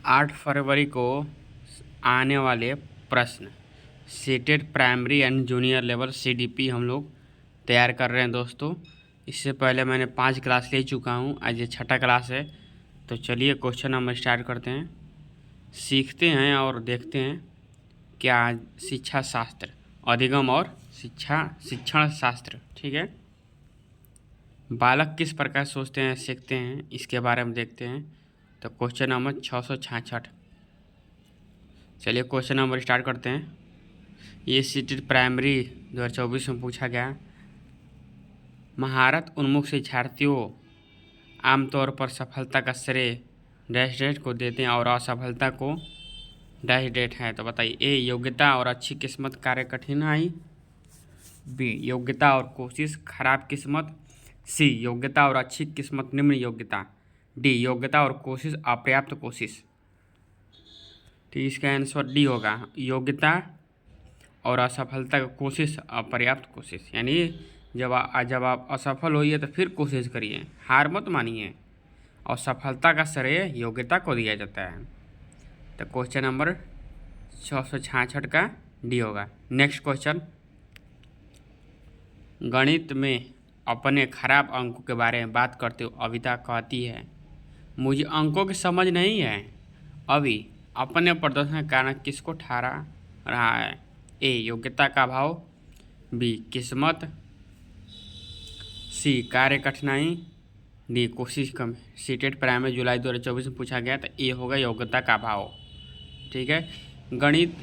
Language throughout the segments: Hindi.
8 फरवरी को आने वाले प्रश्न CTET primary and junior level CDP हम लोग तैयार कर रहे हैं दोस्तों। इससे पहले मैंने 5 क्लास ले चुका हूँ, आज ये 6ठा क्लास है। तो चलिए क्वेश्चन हम स्टार्ट करते हैं, सीखते हैं और देखते हैं क्या शिक्षा शास्त्र अधिगम और शिक्षण शास्त्र, ठीक है। बालक किस प्रकार सोचते हैं सीखते हैं, इसके बारे में देखते हैं। तो क्वेश्चन नंबर 666। चलिए क्वेश्चन नंबर स्टार्ट करते हैं। ये सीटेट प्राइमरी 2024 में पूछा गया। महारत उन्मुख शिक्षार्थियों आमतौर पर सफलता का श्रेय डैश डेट को देते हैं और असफलता को डैश डेट है। तो बताइए, ए योग्यता और अच्छी किस्मत, कार्य कठिनाई। बी योग्यता और कोशिश, खराब किस्मत। सी योग्यता और अच्छी किस्मत, निम्न योग्यता। डी योग्यता और कोशिश, अपर्याप्त कोशिश। तो इसका आंसर डी होगा, योग्यता और असफलता की कोशिश, अपर्याप्त कोशिश। यानी जब आप असफल होइए तो फिर कोशिश करिए, हार मत मानिए। और सफलता का श्रेय योग्यता को दिया जाता है। तो क्वेश्चन नंबर 666 का डी होगा। नेक्स्ट क्वेश्चन, गणित में अपने खराब अंकों के बारे में बात करते हुए अविता कहती है, मुझे अंकों की समझ नहीं है। अभी अपने प्रदर्शन के कारण किसको ठहरा रहा है? ए योग्यता का अभाव, बी किस्मत, सी कार्य कठिनाई, डी कोशिश कम। सीटेट प्राइमरी जुलाई 2024 में पूछा गया, तो ए होगा योग्यता का अभाव, ठीक है। गणित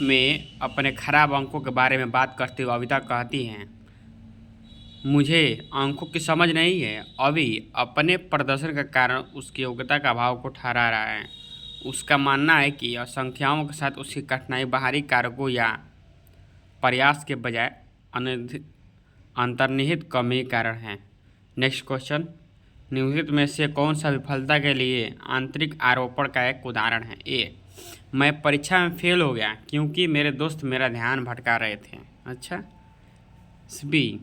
में अपने खराब अंकों के बारे में बात करते हुए अविता कहती हैं, मुझे अंकों की समझ नहीं है। अभी अपने प्रदर्शन के कारण उसकी योग्यता का अभाव को ठहरा रहा है। उसका मानना है कि संख्याओं के साथ उसकी कठिनाई बाहरी कारकों या प्रयास के बजाय अंतर्निहित कमी के कारण है। नेक्स्ट क्वेश्चन, निम्नलिखित में से कौन सा विफलता के लिए आंतरिक आरोपण का एक उदाहरण है? ए मैं परीक्षा में फेल हो गया क्योंकि मेरे दोस्त मेरा ध्यान भटका रहे थे। अच्छा। बी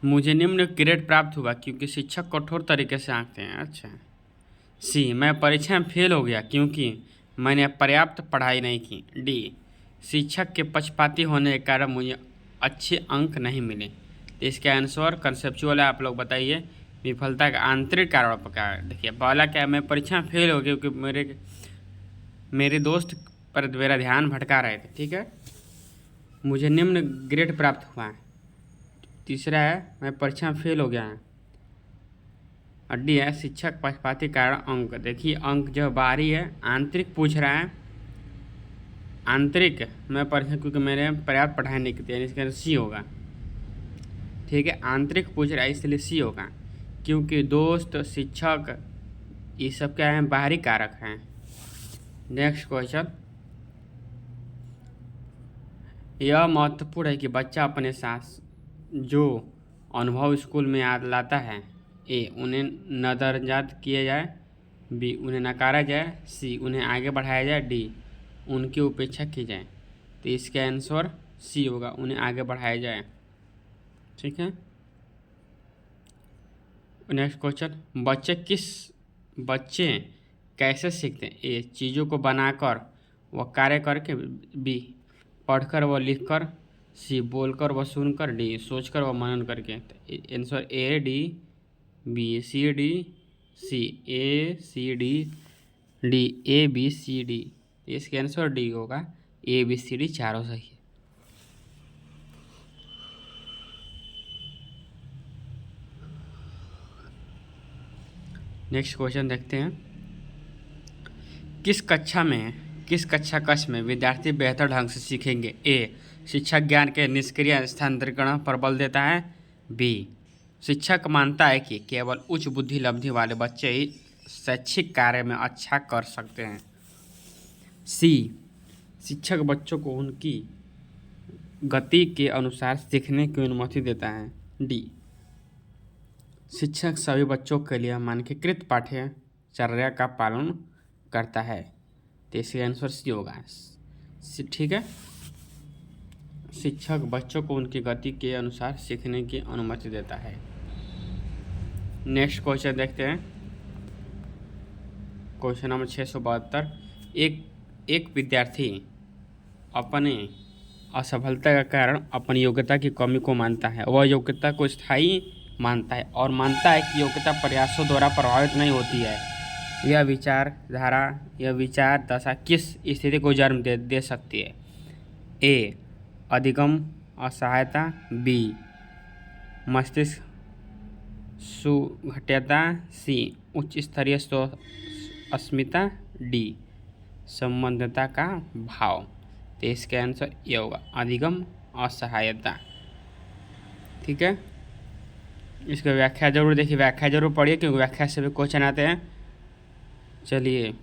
मुझे निम्न ग्रेड प्राप्त हुआ क्योंकि शिक्षक कठोर तरीके से आंकते हैं। अच्छा। सी मैं परीक्षा में फेल हो गया क्योंकि मैंने पर्याप्त पढ़ाई नहीं की। डी शिक्षक के पक्षपाती होने के कारण मुझे अच्छे अंक नहीं मिले। तो इसका आंसर कंसेप्चुअल है, आप लोग बताइए। विफलता का आंतरिक कारण क्या? देखिए पहला क्या, मैं परीक्षा में फेल हो गया क्योंकि मेरे दोस्त पर मेरा ध्यान भटका रहे थे, ठीक है। मुझे निम्न ग्रेड प्राप्त हुआ है। तीसरा है, मैं परीक्षा में फेल हो गया है। और डी है शिक्षक पक्षपाती कारण अंक। देखिए अंक जो बाहरी है, आंतरिक पूछ रहा है। आंतरिक मैं परीक्षा क्योंकि मैंने पर्याप्त पढ़ाई नहीं की, यानी इसका सी होगा, ठीक है। आंतरिक पूछ रहा है इसलिए सी होगा, क्योंकि दोस्त शिक्षक ये सब क्या है, बाहरी कारक हैं। नेक्स्ट क्वेश्चन, यह महत्वपूर्ण है कि बच्चा अपने साथ जो अनुभव स्कूल में याद लाता है, ए उन्हें नज़रअंदाज किया जाए, बी उन्हें नकारा जाए, सी उन्हें आगे बढ़ाया जाए, डी उनकी उपेक्षा की जाए। तो इसका आंसर सी होगा, उन्हें आगे बढ़ाया जाए, ठीक है। नेक्स्ट क्वेश्चन, बच्चे कैसे सीखते हैं? ए चीज़ों को बनाकर व कार्य करके, बी पढ़कर व लिखकर, सी बोलकर व सुनकर, डी सोचकर व मनन करके। Answer A D B C D C, A C D D, A B C D. इसके आंसर डी होगा, ए बी सी डी चारों सही है। नेक्स्ट क्वेश्चन देखते हैं, किस कक्षा कक्ष में विद्यार्थी बेहतर ढंग से सीखेंगे? ए शिक्षक ज्ञान के निष्क्रिय स्थानांतरण पर बल देता है, बी शिक्षक मानता है कि केवल उच्च बुद्धि लब्धि वाले बच्चे ही शैक्षिक कार्य में अच्छा कर सकते हैं, सी शिक्षक बच्चों को उनकी गति के अनुसार सीखने की अनुमति देता है, डी शिक्षक सभी बच्चों के लिए मानकीकृत पाठ्यचर्या का पालन करता है। तो इसका आंसर सी होगा, ठीक है। शिक्षक बच्चों को उनकी गति के अनुसार सीखने की अनुमति देता है। नेक्स्ट क्वेश्चन देखते हैं, क्वेश्चन नंबर 672। एक विद्यार्थी अपने असफलता का कारण अपनी योग्यता की कमी को मानता है। वह योग्यता को स्थायी मानता है और मानता है कि योग्यता प्रयासों द्वारा प्रभावित नहीं होती है। यह विचार दशा किस स्थिति को जन्म दे सकती है? ए, अधिगम असहायता। बी, मस्तिष्क सुघट्यता। सी, उच्च स्तरीय अस्मिता। डी, संबद्धता का भाव। तो इसका आंसर ये होगा अधिगम असहायता। ठीक है, इसका व्याख्या जरूर देखिए, व्याख्या जरूर पढ़िए क्योंकि व्याख्या से भी क्वेश्चन आते हैं। चलिए,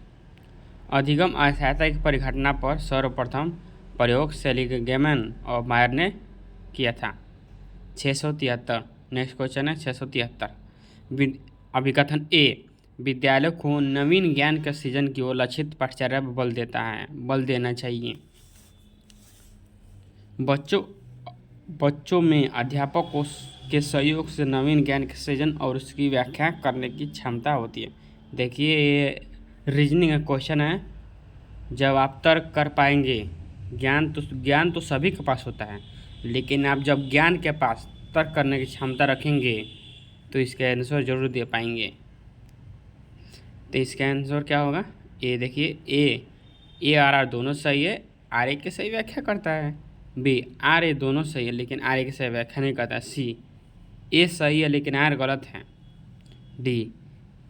अधिगम असहायता की परिघटना पर सर्वप्रथम प्रयोग सेलिगमैन और मायर ने किया था। 673। नेक्स्ट क्वेश्चन है 673। अभिकथन ए, विद्यालय को नवीन ज्ञान के सृजन की ओर लक्षित पाठचर्या पर बल देना चाहिए। बच्चों में अध्यापक के सहयोग से नवीन ज्ञान के सृजन और उसकी व्याख्या करने की क्षमता होती है। देखिए, ये रीजनिंग का क्वेश्चन है। जब आप तर्क कर पाएंगे, ज्ञान तो सभी के पास होता है, लेकिन आप जब ज्ञान के पास तर्क करने की क्षमता रखेंगे तो इसका आंसर जरूर दे पाएंगे। तो इसका आंसर क्या होगा? ए। देखिए, ए और आर दोनों सही है, आर ए की सही व्याख्या करता है। बी, आर ए दोनों सही है लेकिन आर ए की सही व्याख्या नहीं करता। सी, ए सही है लेकिन आर गलत है। डी,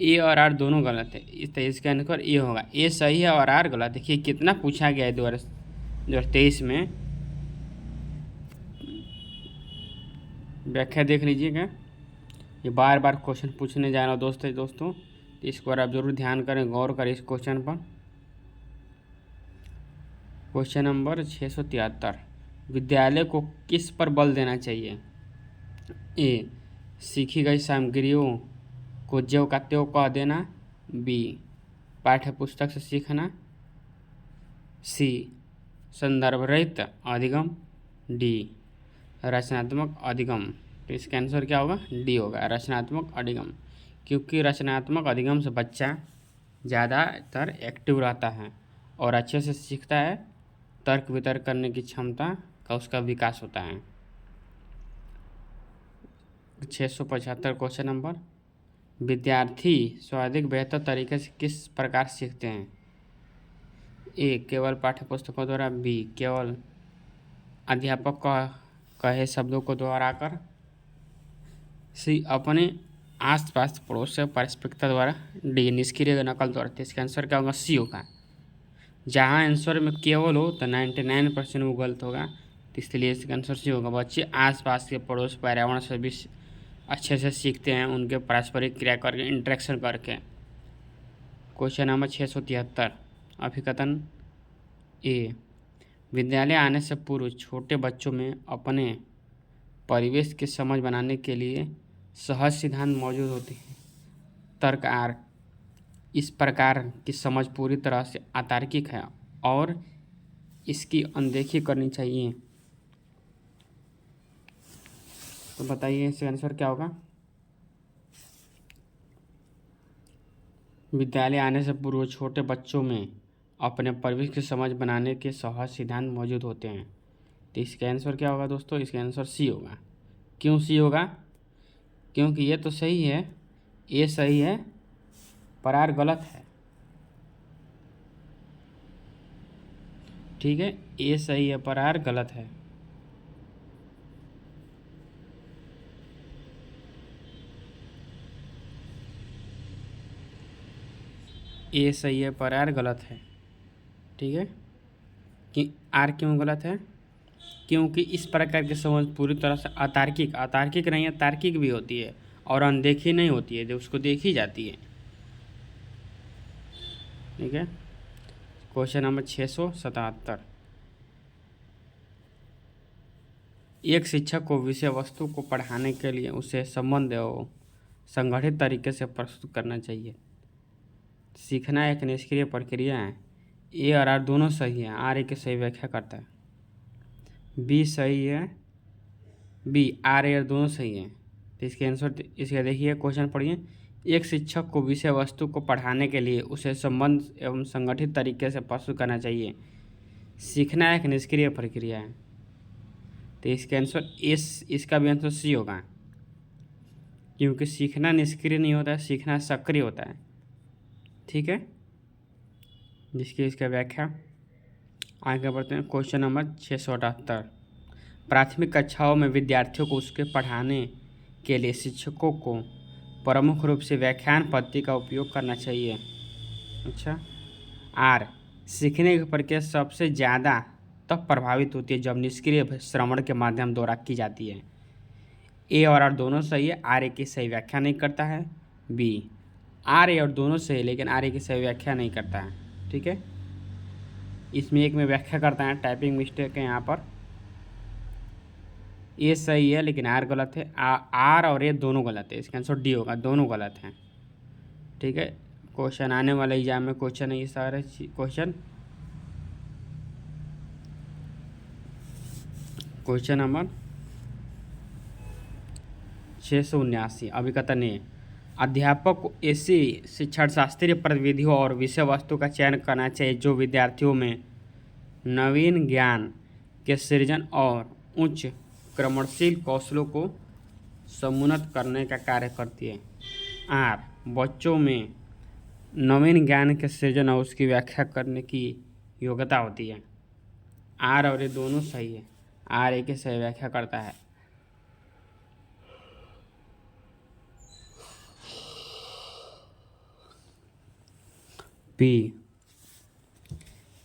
ए और आर दोनों गलत है। इसका आंसर ए होगा, ए सही है और आर गलत। देखिए कितना पूछा गया है 2023 में। व्याख्या देख लीजिएगा, ये बार बार क्वेश्चन पूछने जा रहा हूँ दोस्तों, तो इसको आप जरूर ध्यान करें, गौर करें इस क्वेश्चन पर। Question number 673। विद्यालय को किस पर बल देना चाहिए? ए, सीखी गई सामग्रियों को ज्यों का त्यों कह देना। बी, पाठ्य पुस्तक से सीखना। सी, संदर्भ रहित अधिगम। डी, रचनात्मक अधिगम। तो इसका आंसर क्या होगा? डी होगा, रचनात्मक अधिगम। क्योंकि रचनात्मक अधिगम से बच्चा ज़्यादातर एक्टिव रहता है और अच्छे से सीखता है, तर्क वितर्क करने की क्षमता का उसका विकास होता है। 675 क्वेश्चन नंबर। विद्यार्थी स्वाधिक बेहतर तरीके से किस प्रकार सीखते हैं? ए, केवल पाठ्यपुस्तकों द्वारा। बी, केवल अध्यापक कहे शब्दों को दोहराकर। सी, अपने आसपास पड़ोस से पारस्परिकता द्वारा। डी, निष्क्रिय नकल द्वारा। तो इसका आंसर क्या होगा? सी होगा। जहाँ आंसर में केवल हो तो 99% वो गलत होगा, तो इसलिए इसका आंसर सी होगा। बच्चे आसपास के पड़ोस पर्यावरण से भी अच्छे से सीखते हैं, उनके पारस्परिक क्रिया करके, इंटरेक्शन करके। Question number 673। अभिकथन ए, विद्यालय आने से पूर्व छोटे बच्चों में अपने परिवेश की समझ बनाने के लिए सहज सिद्धांत मौजूद होते हैं। तर्क आर, इस प्रकार की समझ पूरी तरह से अतार्किक है और इसकी अनदेखी करनी चाहिए। तो बताइए इसका आंसर क्या होगा? विद्यालय आने से पूर्व छोटे बच्चों में अपने परिवेश की समझ बनाने के सहज सिद्धांत मौजूद होते हैं। तो इसका आंसर क्या होगा दोस्तों? इसका आंसर सी होगा। क्यों सी होगा? क्योंकि ये तो सही है, ये सही है पर आर गलत है। ठीक है, ए सही है पर आर गलत है। ए सही है पर आर गलत है। ठीक है, कि आर क्यों गलत है? क्योंकि इस प्रकार की समझ पूरी तरह से अतार्किक नहीं है, तार्किक भी होती है और अनदेखी नहीं होती है, जो उसको देखी जाती है। ठीक है, क्वेश्चन नंबर 677। एक शिक्षक को विषय वस्तु को पढ़ाने के लिए उसे संबंध और संगठित तरीके से प्रस्तुत करना चाहिए। सीखना एक निष्क्रिय प्रक्रिया है। ए और आर दोनों सही हैं, आर ए की सही व्याख्या करता है। बी सही है, बी, आर ए दोनों सही हैं। तो इसके आंसर, इसका देखिए क्वेश्चन पढ़िए। एक शिक्षक को विषय वस्तु को पढ़ाने के लिए उसे संबंध एवं संगठित तरीके से प्रस्तुत करना चाहिए। सीखना एक निष्क्रिय प्रक्रिया है, तो इसका आंसर इसका भी आंसर सी होगा, क्योंकि सीखना निष्क्रिय नहीं होता है, सीखना सक्रिय होता है। ठीक है, जिसकी इसका व्याख्या आगे बढ़ते हैं। Question number 678। प्राथमिक कक्षाओं में विद्यार्थियों को उसके पढ़ाने के लिए शिक्षकों को प्रमुख रूप से व्याख्यान पद्धति का उपयोग करना चाहिए। अच्छा, आर सीखने की प्रक्रिया सबसे ज़्यादा तब प्रभावित होती है जब निष्क्रिय श्रवण के माध्यम द्वारा की जाती है। ए और आर दोनों सही है, आर ए की सही व्याख्या नहीं करता है। बी आर ए और दोनों सही, लेकिन आर ए की सही व्याख्या नहीं करता है। ठीक है, इसमें एक में व्याख्या करता है, टाइपिंग मिस्टेक है यहाँ पर। ए सही है लेकिन आर गलत है, आर और ए दोनों गलत है, इसका आंसर डी होगा, दोनों गलत हैं। ठीक है, क्वेश्चन आने वाले एग्जाम में क्वेश्चन है ये सारे क्वेश्चन नंबर 679। अभिकथन ए अध्यापक को ऐसी शिक्षण शास्त्रीय प्रतिविधियों और विषय वस्तु का चयन करना चाहिए जो विद्यार्थियों में नवीन ज्ञान के सृजन और उच्च क्रमणशील कौशलों को समुन्नत करने का कार्य करती है। आर बच्चों में नवीन ज्ञान के सृजन और उसकी व्याख्या करने की योग्यता होती है। आर और ये दोनों सही है, आर ए की सही व्याख्या करता है। बी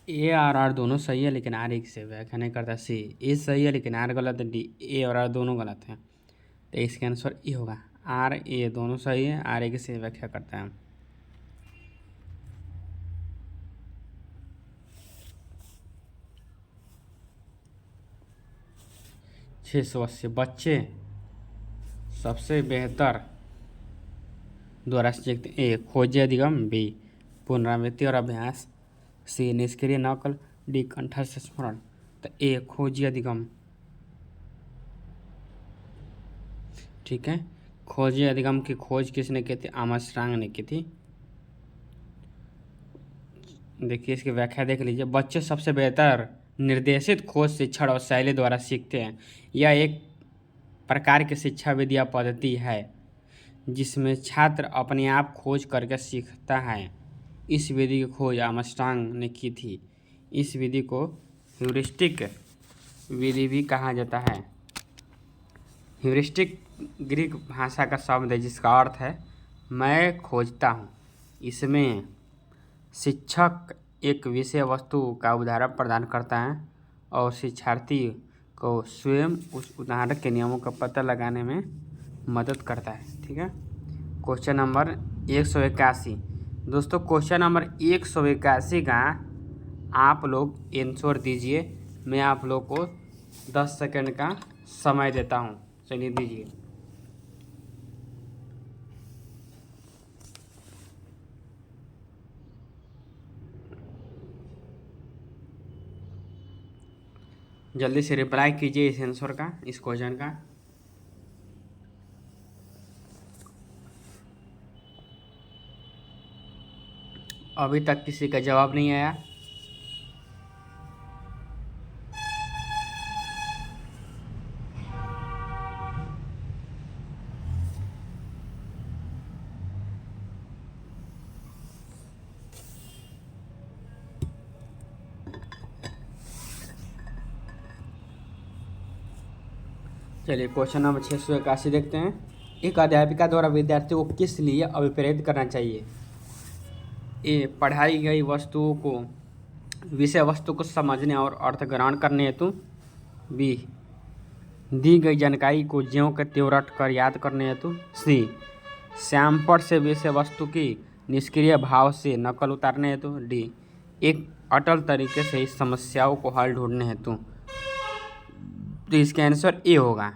ए और आर दोनों सही है लेकिन आर एक से व्याख्या नहीं करता। सी ए सही है लेकिन आर गलत है। डी ए और आर दोनों गलत हैं, तो इसका आंसर ए होगा। आर ए दोनों सही है, आर एक से व्याख्या करता है। बच्चे सबसे बेहतर द्वारा सीखते। ए खोज अधिगम, बी पुनरावृत्ति और अभ्यास, सी निष्क्रिय नकल, डी कंठस्थ स्मरण। तो ए खोज अधिगम। ठीक है, खोज अधिगम की खोज किसने की थी? आर्मस्ट्रांग ने की थी। देखिए इसकी व्याख्या देख लीजिए। बच्चे सबसे बेहतर निर्देशित खोज शिक्षण और शैली द्वारा सीखते हैं। यह एक प्रकार की शिक्षा विद्या पद्धति है जिसमें छात्र अपने आप खोज करके सीखता है। इस विधि की खोज आर्मस्ट्रांग ने की थी। इस विधि को ह्यूरिस्टिक विधि भी कहा जाता है। ह्यूरिस्टिक ग्रीक भाषा का शब्द है जिसका अर्थ है मैं खोजता हूँ। इसमें शिक्षक एक विषय वस्तु का उदाहरण प्रदान करता है और शिक्षार्थी को स्वयं उस उदाहरण के नियमों का पता लगाने में मदद करता है। ठीक है, क्वेश्चन नंबर 181। दोस्तों क्वेश्चन नंबर 181 का आप लोग आंसर दीजिए। मैं आप लोग को 10 सेकंड का समय देता हूँ, चलिए दीजिए। जल्दी से रिप्लाई कीजिए इस आंसर का, इस क्वेश्चन का। अभी तक किसी का जवाब नहीं आया। चलिए क्वेश्चन नंबर 681 देखते हैं। एक अध्यापिका द्वारा विद्यार्थियों को किस लिए अभिप्रेरित करना चाहिए? ए पढ़ाई गई वस्तुओं को विषय वस्तु को समझने और अर्थ ग्रहण करने हेतु, बी दी गई जानकारी को ज्यों के त्यों रट कर याद करने हेतु, सी श्यामपट से विषय वस्तु की निष्क्रिय भाव से नकल उतारने हेतु, डी एक अटल तरीके से इस समस्याओं को हल ढूंढने हेतु। तो इसका आंसर ए होगा,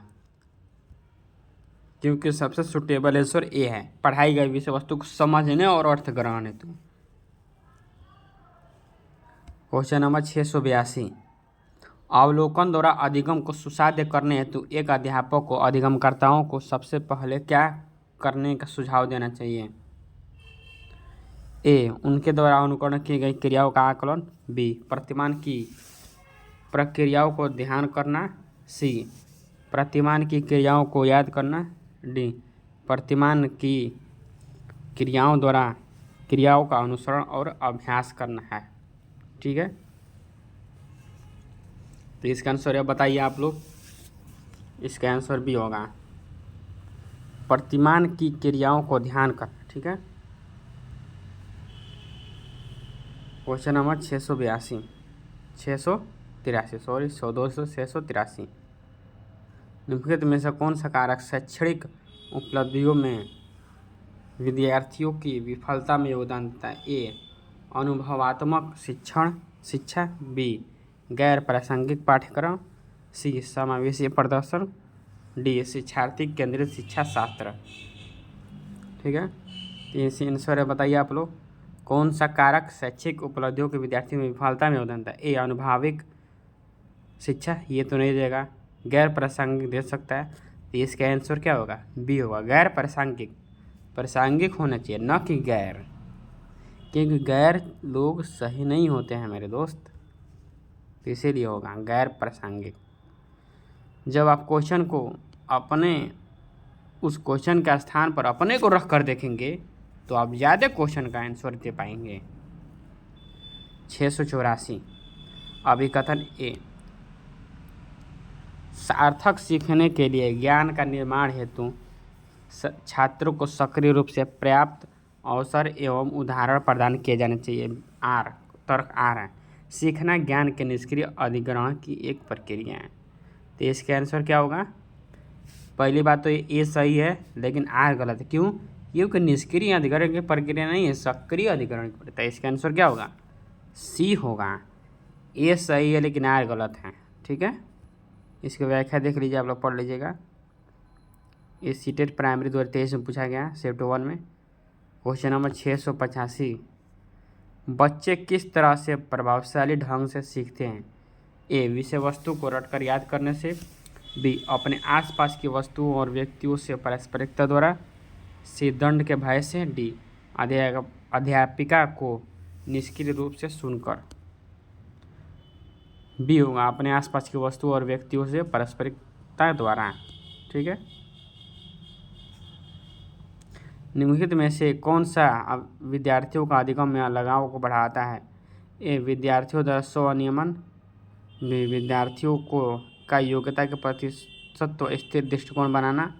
क्योंकि सबसे सुटेबल आंसर ए है, पढ़ाई गई विषय वस्तु को समझने और अर्थ ग्रहण हेतु। Question number 682। अवलोकन द्वारा अधिगम को सुसाध्य करने हेतु एक अध्यापक को अधिगमकर्ताओं को सबसे पहले क्या करने का सुझाव देना चाहिए। ए, उनके द्वारा अनुकरण की गई क्रियाओं का आकलन। बी, प्रतिमान की प्रक्रियाओं को ध्यान करना। सी, प्रतिमान की क्रियाओं को याद करना। डी, प्रतिमान की क्रियाओं का अनुसरण और अभ्यास करना है। ठीक है, तो इसका आंसर बताइए आप लोग। इसका आंसर भी होगा प्रतिमान की क्रियाओं को ध्यान करना। ठीक है, क्वेश्चन नंबर 682 683 सॉरी 683। निम्नलिखित में से कौन सा कारक शैक्षणिक उपलब्धियों में विद्यार्थियों की विफलता में योगदान देता है? ए, अनुभवात्मक शिक्षा। बी, गैर प्रासंगिक पाठ्यक्रम। सी, समावेशी प्रदर्शन। डी, शिक्षार्थी केंद्रित शिक्षा शास्त्र। ठीक है, तो इसी आंसर बताइए आप लोग। कौन सा कारक शैक्षिक उपलब्धियों के विद्यार्थियों में विफलता में योगदान देता है? ए, अनुभविक शिक्षा, ये तो नहीं देगा। गैर प्रासंगिक दे सकता है, तो इसका आंसर क्या होगा? बी होगा, गैर प्रासंगिक। प्रासंगिक होना चाहिए, न कि गैर, क्योंकि गैर लोग सही नहीं होते हैं मेरे दोस्त, तो इसीलिए होगा गैर प्रासंगिक। जब आप क्वेश्चन को उस क्वेश्चन के स्थान पर अपने को रख कर देखेंगे तो आप ज़्यादा क्वेश्चन का आंसर दे पाएंगे। 684 अभिकथन ए, सार्थक सीखने के लिए ज्ञान का निर्माण हेतु छात्रों को सक्रिय रूप से पर्याप्त अवसर एवं उदाहरण प्रदान किए जाने चाहिए। तर्क आर है, सीखना ज्ञान के निष्क्रिय अधिग्रहण की एक प्रक्रिया है। तो इसका आंसर क्या होगा? पहली बात तो ये सही है, लेकिन आर गलत है। क्यों? क्योंकि निष्क्रिय अधिग्रहण की प्रक्रिया नहीं है, सक्रिय अधिग्रहण की प्रक्रिया। इसका आंसर क्या होगा? सी होगा। ए सही है लेकिन आर गलत है। ठीक है, इसकी व्याख्या देख लीजिए, आप लोग पढ़ लीजिएगा। ये सीटेट प्राइमरी 2023 में पूछा गया शिफ्ट 1 में। क्वेश्चन नंबर 685, बच्चे किस तरह से प्रभावशाली ढंग से सीखते हैं? ए, विषय वस्तु को रटकर याद करने से। बी, अपने आसपास की वस्तुओं और व्यक्तियों से पारस्परिकता द्वारा। सी, दंड के भय से। डी, अध्यापिका को निष्क्रिय रूप से सुनकर। बी होगा, अपने आसपास की वस्तुओं और व्यक्तियों से पारस्परिकता द्वारा। ठीक है, निम्नलिखित में से कौन सा विद्यार्थियों का अधिगम या लगाव को बढ़ाता है? ए, विद्यार्थियों द्वारा स्व नियमन। बी, विद्यार्थियों का योग्यता के प्रति सत्व स्थिर दृष्टिकोण बनाना।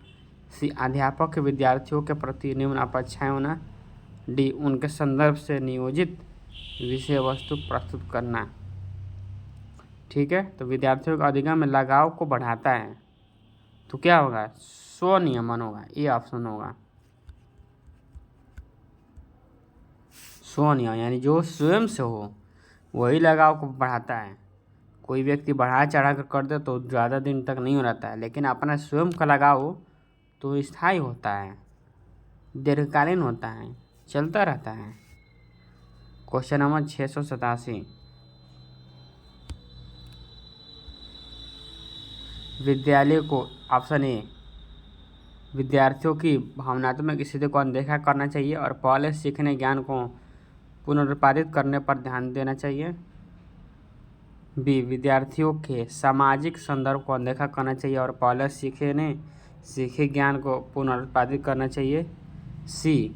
सी, अध्यापक के विद्यार्थियों के प्रति निम्न अपेक्षाएं होना। डी, उनके संदर्भ से नियोजित विषय वस्तु प्रस्तुत करना। ठीक है, तो विद्यार्थियों का अधिगम में लगाव को बढ़ाता है, तो क्या होगा? स्वनियमन होगा, ये ऑप्शन होगा। स्वनियमन यानी जो स्वयं से हो वही लगाव को बढ़ाता है। कोई व्यक्ति बढ़ा चढ़ा कर दे तो ज़्यादा दिन तक नहीं रहता है, लेकिन अपना स्वयं का लगाव हो तो स्थायी होता है, दीर्घकालीन होता है, चलता रहता है। क्वेश्चन नंबर 687, विद्यालय को ऑप्शन ए, विद्यार्थियों की भावनात्मक स्थिति को अनदेखा करना चाहिए और पहले सीखने ज्ञान को पुनरुत्पादित करने पर ध्यान देना चाहिए। बी, विद्यार्थियों के सामाजिक संदर्भ को अनदेखा करना चाहिए और पहले सीखे ज्ञान को पुनरुत्पादित करना चाहिए। सी,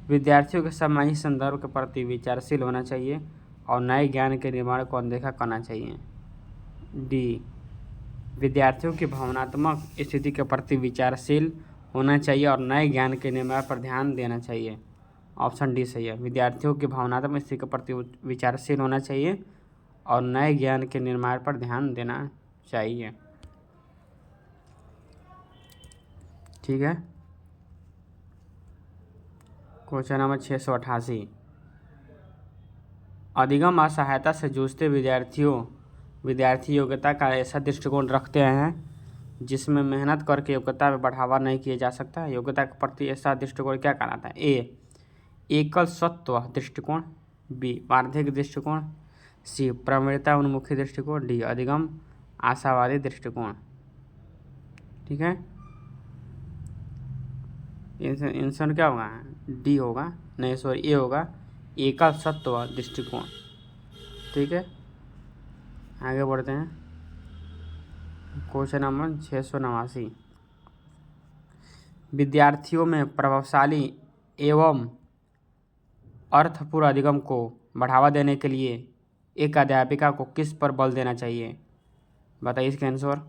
विद्यार्थियों के सामाजिक संदर्भ के प्रति विचारशील होना चाहिए और नए ज्ञान के निर्माण को अनदेखा करना चाहिए। डी, विद्यार्थियों की भावनात्मक स्थिति के प्रति विचारशील होना चाहिए और नए ज्ञान के निर्माण पर ध्यान देना चाहिए। ऑप्शन डी सही है, विद्यार्थियों की भावनात्मक स्थिति के प्रति विचारशील होना चाहिए और नए ज्ञान के निर्माण पर ध्यान देना चाहिए। ठीक है, क्वेश्चन नंबर 688, अधिगम असहायता से जूझते विद्यार्थी योग्यता का ऐसा दृष्टिकोण रखते हैं जिसमें मेहनत करके योग्यता में बढ़ावा नहीं किया जा सकता। योग्यता के प्रति ऐसा दृष्टिकोण क्या कहलाता है? ए, एकल सत्व दृष्टिकोण। बी, वार्धक्य दृष्टिकोण। सी, प्रवणता उन्मुखी दृष्टिकोण। डी, अधिगम आशावादी दृष्टिकोण। ठीक है, आंसर क्या होगा? डी होगा, नहीं सॉरी ए होगा, एकल सत्व दृष्टिकोण। ठीक है, आगे बढ़ते हैं। क्वेश्चन नंबर 689, विद्यार्थियों में प्रभावशाली एवं अर्थपूर्ण अधिगम को बढ़ावा देने के लिए एक अध्यापिका को किस पर बल देना चाहिए? बताइए इसका आंसर।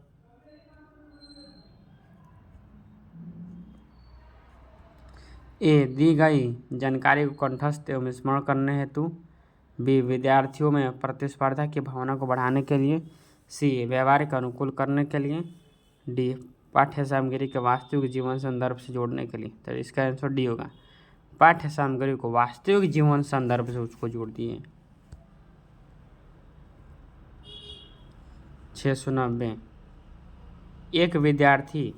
ए, दी गई जानकारी को कंठस्थ एवं स्मरण करने हेतु। बी, विद्यार्थियों में प्रतिस्पर्धा की भावना को बढ़ाने के लिए। सी, व्यवहारिक अनुकूल करने के लिए। डी, पाठ्य सामग्री के वास्तविक जीवन संदर्भ से जोड़ने के लिए। तो इसका आंसर डी होगा, पाठ्य सामग्री को वास्तविक जीवन संदर्भ से उसको जोड़ दिए। 690, एक विद्यार्थी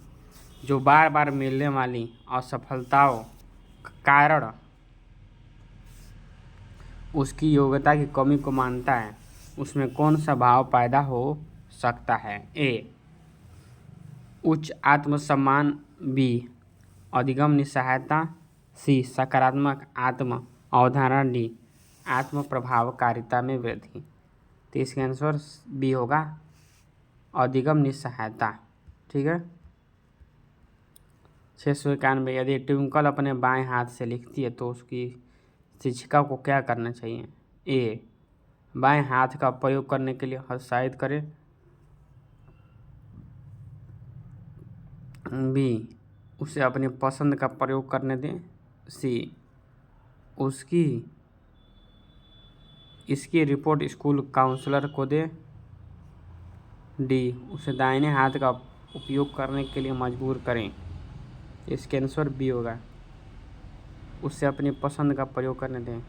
जो बार बार मिलने वाली असफलताओं का कारण उसकी योग्यता की कमी को मानता है, उसमें कौन सा भाव पैदा हो सकता है? ए, उच्च आत्मसम्मान। बी, अधिगम निस्सहायता। सी, सकारात्मक आत्म अवधारणा। डी, आत्म प्रभावकारिता में वृद्धि। तो इसका आंसर बी होगा, अधिगम निस्सहायता। ठीक है। 691, यदि ट्विंकल अपने बाएं हाथ से लिखती है तो उसकी शिक्षिका को क्या करना चाहिए? ए, बाएं हाथ का प्रयोग करने के लिए हतोत्साहित करें। बी, उसे अपनी पसंद का प्रयोग करने दें। सी, इसकी रिपोर्ट स्कूल काउंसलर को दे। डी, उसे दाहिने हाथ का उपयोग करने के लिए मजबूर करें। इसके आंसर बी होगा, उसे अपनी पसंद का प्रयोग करने दें।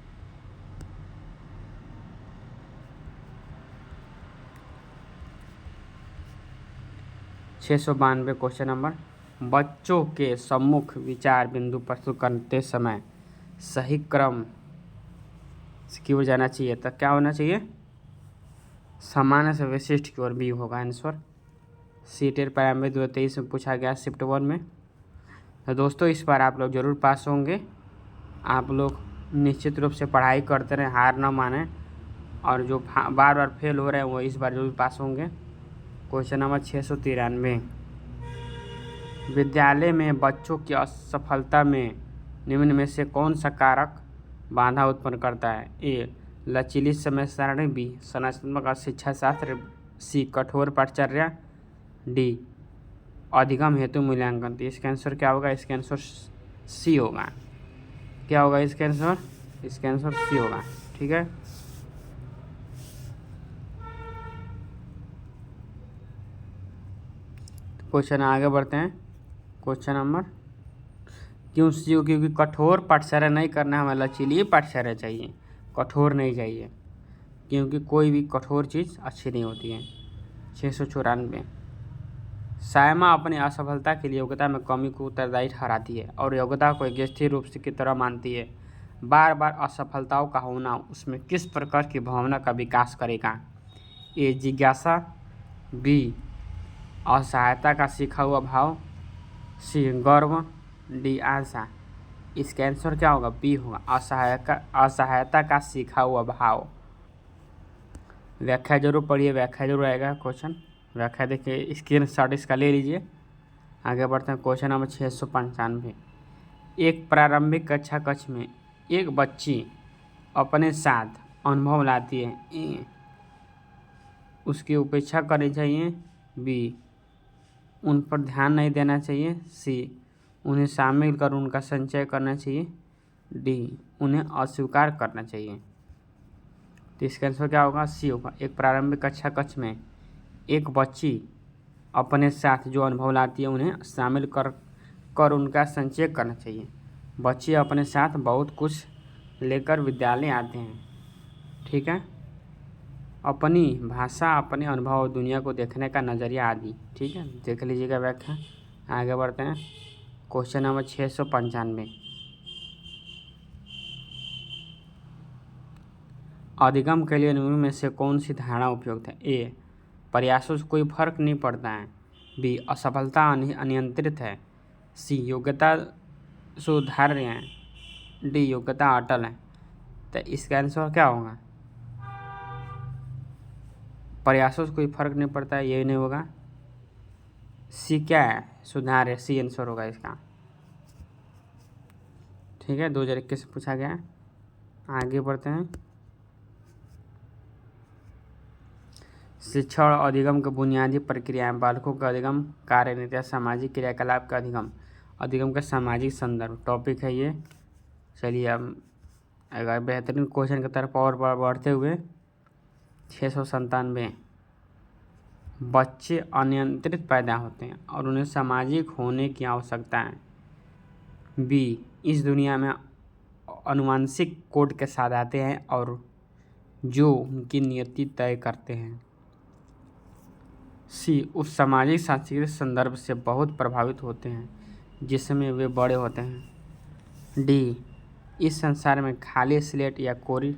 क्वेश्चन नंबर, बच्चों के सम्मुख विचार बिंदु प्रस्तुत करते समय सही क्रम की ओर जाना चाहिए। तो क्या होना चाहिए? सामान्य से विशिष्ट की ओर। बी होगा आंसर। सीटेट प्रारंभिक 2023 में पूछा गया शिफ्ट 1 में। तो दोस्तों, इस बार आप लोग ज़रूर पास होंगे। आप लोग निश्चित रूप से पढ़ाई करते रहें, हार न माने, और जो बार बार फेल हो रहे हैं वो इस बार जरूर पास होंगे। क्वेश्चन नंबर 693, विद्यालय में बच्चों की असफलता में निम्न में से कौन सा कारक बाधा उत्पन्न करता है? ए, लचीली समय सारणी। बी, संरचनात्मक शिक्षा शास्त्र। सी, कठोर पाठचर्या। डी, अधिगम हेतु मूल्यांकन। तो इसका आंसर क्या होगा? इसका आंसर सी होगा। क्या होगा इसका आंसर? इसका आंसर सी होगा। ठीक है। क्वेश्चन आगे बढ़ते हैं। क्वेश्चन नंबर, क्यों सी? क्योंकि कठोर पाठचर्या नहीं करना, हमें लचीली पाठचर्या चाहिए, कठोर नहीं चाहिए, क्योंकि कोई भी कठोर चीज़ अच्छी नहीं होती है। 694, सायमा अपनी असफलता के लिए योग्यता में कमी को उत्तरदायी ठहराती है और योग्यता को एक स्थिर रूप से की तरह मानती है। बार बार असफलताओं का होना उसमें किस प्रकार की भावना का विकास करेगा? ए, जिज्ञासा। बी, असहायता का सीखा हुआ भाव। सी, गर्व। डी, आशा। इसका आंसर क्या होगा? बी होगा, असहायता का सीखा हुआ भाव। व्याख्या जरूर पढ़िए, व्याख्या जरूर आएगा क्वेश्चन। व्याख्या देखिए, स्क्रीनशॉट इसका ले लीजिए। आगे बढ़ते हैं। क्वेश्चन नंबर 695, एक प्रारंभिक कक्षा कक्ष में एक बच्ची अपने साथ अनुभव लाती है। ए, उसकी उपेक्षा करनी चाहिए। बी, उन पर ध्यान नहीं देना चाहिए। सी, उन्हें शामिल कर उनका संचय करना चाहिए। डी, उन्हें अस्वीकार करना चाहिए। तो इसका आंसर क्या होगा? सी होगा, एक प्रारंभिक कक्षा कक्ष में एक बच्ची अपने साथ जो अनुभव लाती है उन्हें शामिल कर उनका संचय करना चाहिए। बच्चे अपने साथ बहुत कुछ लेकर विद्यालय आते हैं। ठीक है, अपनी भाषा, अपने अनुभव, दुनिया को देखने का नज़रिया आदि। ठीक है, देख लीजिएगा व्याख्या। आगे बढ़ते हैं। क्वेश्चन नंबर 695, अधिगम के लिए निम्न में से कौन सी धारणा उपयुक्त है? ए, प्रयासों से कोई फर्क नहीं पड़ता है। बी, असफलता अनियंत्रित है। सी, योग्यता सुधार्य हैं। डी योग्यता अटल है। तो इसका आंसर क्या होगा? प्रयासों से कोई फर्क नहीं पड़ता है, यही नहीं होगा। सी क्या है? सुधार्य, सी आंसर होगा इसका। ठीक है, 2021 से पूछा गया है। आगे बढ़ते हैं। शिक्षण और अधिगम की बुनियादी प्रक्रियाएं। बालकों का अधिगम, कार्य नीतियाँ, सामाजिक क्रियाकलाप का अधिगम। अधिगम का सामाजिक संदर्भ टॉपिक है ये। चलिए अब अगर बेहतरीन क्वेश्चन की तरफ और बढ़ते हुए 697। बच्चे अनियंत्रित पैदा होते हैं और उन्हें सामाजिक होने की आवश्यकता है। बी इस दुनिया में आनुवंशिक कोड के साथ आते हैं और जो उनकी नियति तय करते हैं। सी उस सामाजिक सांस्कृतिक संदर्भ से बहुत प्रभावित होते हैं जिसमें वे बड़े होते हैं। डी इस संसार में खाली स्लेट या कोरी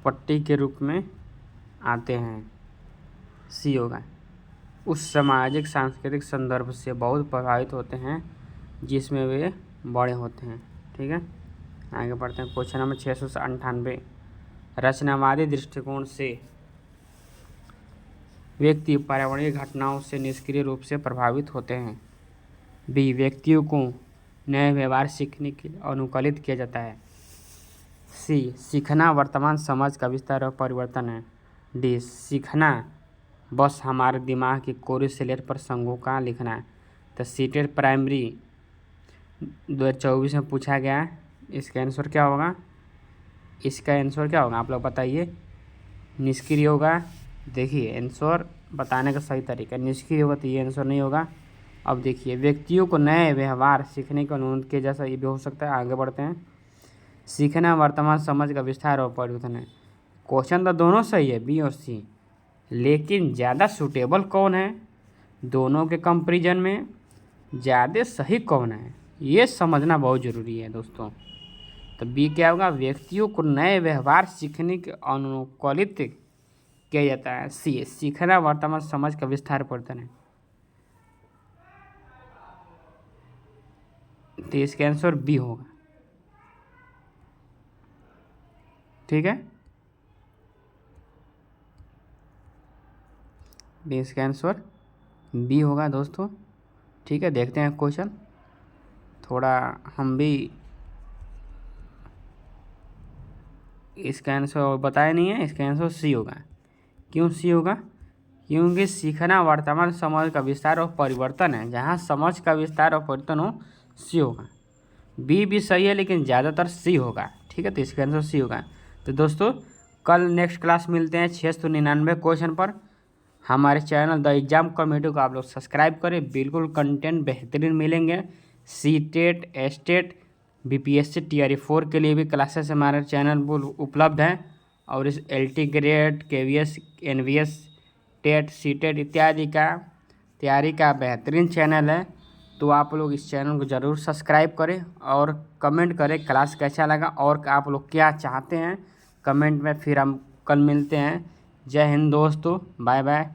पट्टी के रूप में आते हैं। सी होगा उस सामाजिक सांस्कृतिक संदर्भ से बहुत प्रभावित होते हैं जिसमें वे बड़े होते हैं। ठीक है, आगे बढ़ते हैं। Question number 698। रचनावादी दृष्टिकोण से व्यक्ति पर्यावरणीय घटनाओं से निष्क्रिय रूप से प्रभावित होते हैं। बी व्यक्तियों को नए व्यवहार सीखने के लिए अनुकूलित किया जाता है। सी सीखना वर्तमान समझ का विस्तार और परिवर्तन है। डी सीखना बस हमारे दिमाग की कोरी स्लेट पर संघों का लिखना है। तो सीटेड प्राइमरी 2024 में पूछा गया है। इसका आंसर क्या होगा? इसका आंसर क्या होगा आप लोग बताइए। निष्क्रिय होगा। देखिए आंसर बताने का सही तरीका, निष्क्रिय होगा तो ये आंसर नहीं होगा। अब देखिए व्यक्तियों को नए व्यवहार सीखने का अनुरोध के जैसा ये भी हो सकता है। आगे बढ़ते हैं। सीखना वर्तमान समझ का विस्तार और परिवर्तन है। क्वेश्चन तो दोनों सही है, बी और सी, लेकिन ज़्यादा सूटेबल कौन है दोनों के कंपैरिजन में? ज़्यादा सही कौन है ये समझना बहुत ज़रूरी है दोस्तों। तो बी क्या होगा? व्यक्तियों को नए व्यवहार सीखने के अनुकूलित किया जाता है। सी सीखना वर्तमान समझ का विस्तार परिवर्तन है। तो इसका आंसर बी होगा। ठीक है, इसका आंसर बी होगा दोस्तों। ठीक है, देखते हैं क्वेश्चन। थोड़ा हम भी इसका आंसर बताया नहीं है। इसका आंसर सी होगा। क्यों सी होगा? क्योंकि सीखना वर्तमान समझ का विस्तार और परिवर्तन है। जहाँ समझ का विस्तार और परिवर्तन हो, सी होगा। बी भी सही है लेकिन ज़्यादातर सी होगा। ठीक है, तो इसका आंसर सी होगा। तो दोस्तों कल नेक्स्ट क्लास मिलते हैं 699 क्वेश्चन पर। हमारे चैनल द एग्ज़ाम कमेटी को आप लोग सब्सक्राइब करें, बिल्कुल कंटेंट बेहतरीन मिलेंगे। CTET, STET, BPSC, TRE 4 के लिए भी क्लासेस हमारे चैनल पर उपलब्ध हैं। और इस LT grade, KVS, NVS, TET, CTET इत्यादि का तैयारी का बेहतरीन चैनल है। तो आप लोग इस चैनल को ज़रूर सब्सक्राइब करें और कमेंट करें क्लास कैसा लगा और आप लोग क्या चाहते हैं कमेंट में। फिर हम कल मिलते हैं। जय हिंद दोस्तों, बाय बाय।